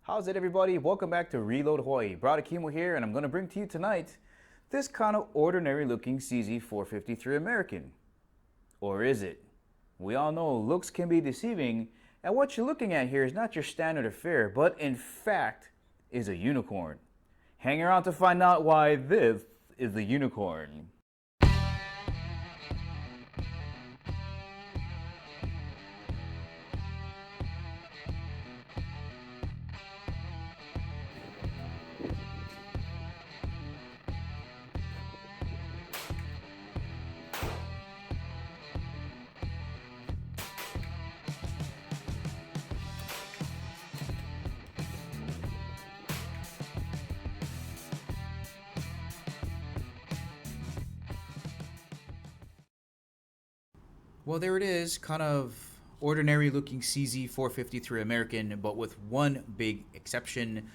How's it, everybody? Welcome back to Reload Hawaii. Brother Kimo here, and I'm going to bring to you tonight this kind of ordinary looking CZ453 American. Or is it? We all know looks can be deceiving, and what you're looking at here is not your standard affair, but in fact is a unicorn. Hang around to find out why this is the unicorn. Well, there it is, kind of ordinary looking CZ453 American, but with one big exception.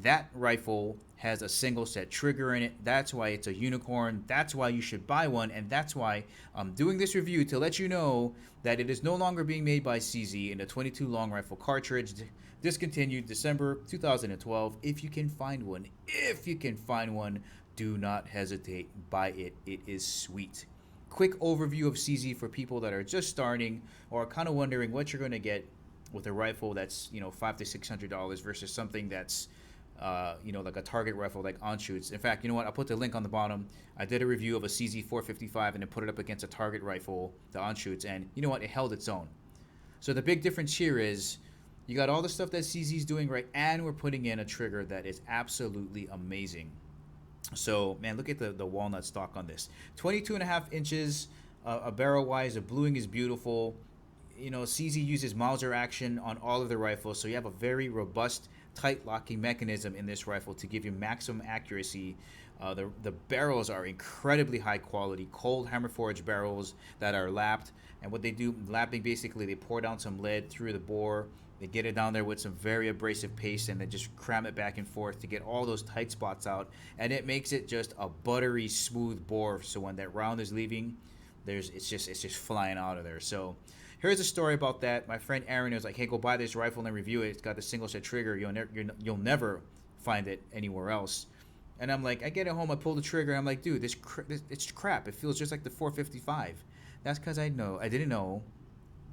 That rifle has a single set trigger in it. That's why it's a unicorn. That's why you should buy one. And that's why I'm doing this review to let you know that it is no longer being made by CZ in a 22 long rifle cartridge. Discontinued December 2012. If you can find one, do not hesitate. Buy it. It is sweet. Quick overview of CZ for people that are just starting or are kind of wondering what you're going to get with a rifle that's $500 to $600 versus something that's like a target rifle like Anschutz. In fact, you know what? I'll put the link on the bottom. I did a review of a CZ455 and then put it up against a target rifle, the Anschutz, and you know what? It held its own. So the big difference here is you got all the stuff that CZ's doing right, and we're putting in a trigger that is absolutely amazing. So, man, look at the walnut stock on this. 22.5 inches, a barrel-wise. The bluing is beautiful. CZ uses Mauser action on all of the rifles, so you have a very robust, tight locking mechanism in this rifle to give you maximum accuracy. The barrels are incredibly high quality, cold hammer forged barrels that are lapped. And what they do, lapping, basically, they pour down some lead through the bore. They get it down there with some very abrasive paste and then just cram it back and forth to get all those tight spots out. And it makes it just a buttery, smooth bore. So when that round is leaving, it's just flying out of there. So here's a story about that. My friend Aaron was like, "Hey, go buy this rifle and review it. It's got the single set trigger. You'll never find it anywhere else." And I'm like, I get it home, I pull the trigger, I'm like, dude, it's crap. It feels just like the 455. That's because I didn't know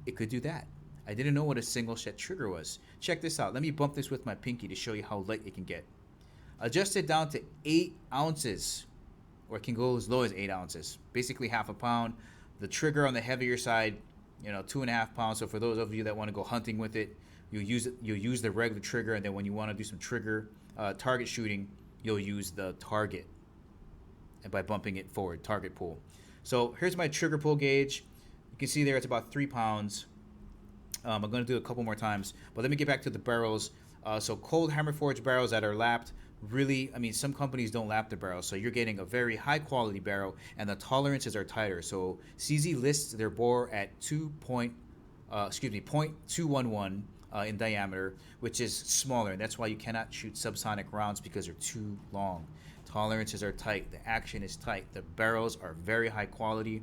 it could do that. I didn't know what a single set trigger was. Check this out. Let me bump this with my pinky to show you how light it can get. Adjust it down to 8 ounces, or it can go as low as 8 ounces. Basically half a pound. The trigger on the heavier side, 2.5 pounds. So for those of you that want to go hunting with it, you'll use the regular trigger, and then when you want to do some target shooting, you'll use the target, and by bumping it forward, target pull. So here's my trigger pull gauge. You can see there it's about 3 pounds. I'm going to do it a couple more times, but let me get back to the barrels. So cold hammer forged barrels that are lapped, really, some companies don't lap the barrels, so you're getting a very high quality barrel, and the tolerances are tighter. So CZ lists their bore at 0.211 in diameter, which is smaller, and that's why you cannot shoot subsonic rounds, because they're too long. Tolerances are tight, the action is tight, the barrels are very high quality.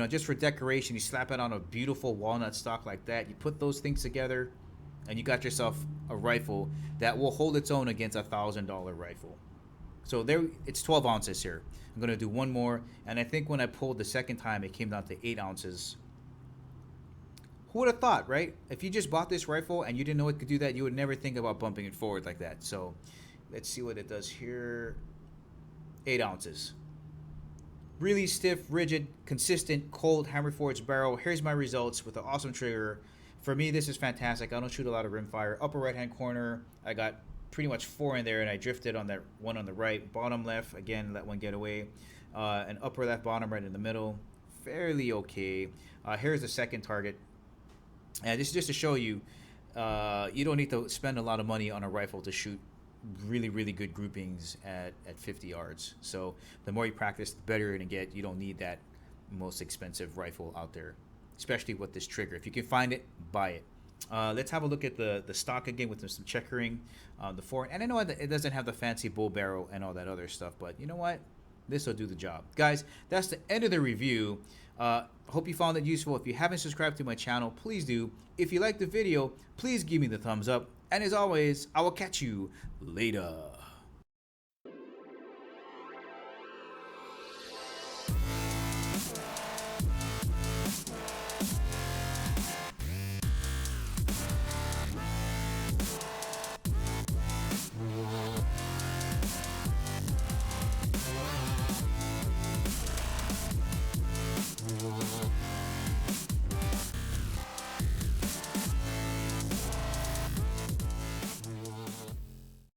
Just for decoration, you slap it on a beautiful walnut stock like that, you put those things together, and you got yourself a rifle that will hold its own against a $1,000 rifle. So there, it's 12 ounces here. I'm going to do one more, and I think when I pulled the second time, it came down to 8 ounces. Who would have thought, right? If you just bought this rifle and you didn't know it could do that, you would never think about bumping it forward like that. So let's see what it does here. 8 ounces. Really stiff, rigid, consistent, cold hammer forged barrel. Here's my results with an awesome trigger. For me, this is fantastic. I don't shoot a lot of rimfire. Upper right-hand corner, I got pretty much 4 in there, and I drifted on that one on the right. Bottom left, again, let one get away. And upper left, bottom right in the middle. Fairly okay. Here's the second target. And this is just to show you, you don't need to spend a lot of money on a rifle to shoot really, really good groupings at 50 yards. So the more you practice, the better you're going to get. You don't need that most expensive rifle out there, especially with this trigger. If you can find it, buy it. Let's have a look at the stock again with some checkering. The forward, and I know it doesn't have the fancy bull barrel and all that other stuff, but you know what? This will do the job. Guys, that's the end of the review. Hope you found it useful. If you haven't subscribed to my channel, please do. If you liked the video, please give me the thumbs up. And as always, I will catch you later.